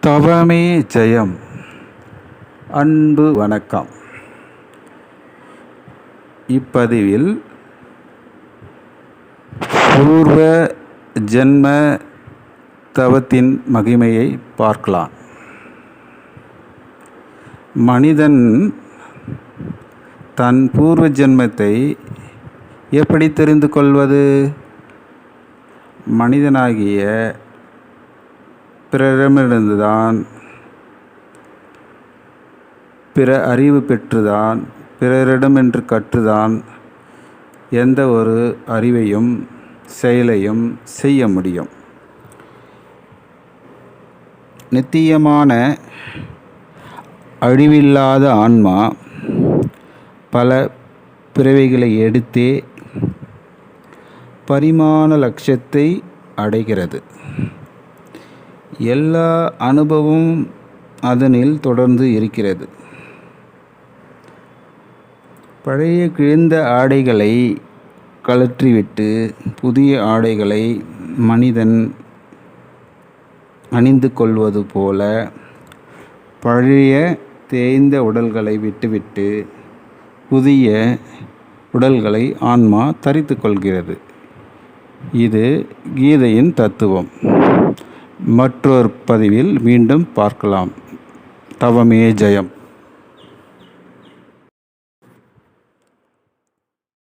தவமே ஜெயம். அன்பு வணக்கம். இப்பதிவில் பூர்வ ஜென்ம தவத்தின் மகிமையை பார்க்கலாம். மனிதன் தன் பூர்வ ஜென்மத்தை எப்படி தெரிந்து கொள்வது? மனிதனாகிய பிறரிடமிருந்துதான், பிற அறிவு பெற்றுதான், பிறரிடமின்று கற்றுதான் எந்த ஒரு அறிவையும் செயலையும் செய்ய முடியும். நித்தியமான அழிவில்லாத ஆன்மா பல பிறவிகளை எடுத்தே பரிமாண லட்சியத்தை அடைகிறது. எல்லா அனுபவமும் அதனில் தொடர்ந்து இருக்கிறது. பழைய கிழிந்த ஆடைகளை கழற்றிவிட்டு புதிய ஆடைகளை மனிதன் அணிந்து கொள்வது போல பழைய தேய்ந்த உடல்களை விட்டுவிட்டு புதிய உடல்களை ஆன்மா தரித்து கொள்கிறது. இது கீதையின் தத்துவம். மற்றொரு பதிவில் மீண்டும் பார்க்கலாம். தவமே ஜெயம்.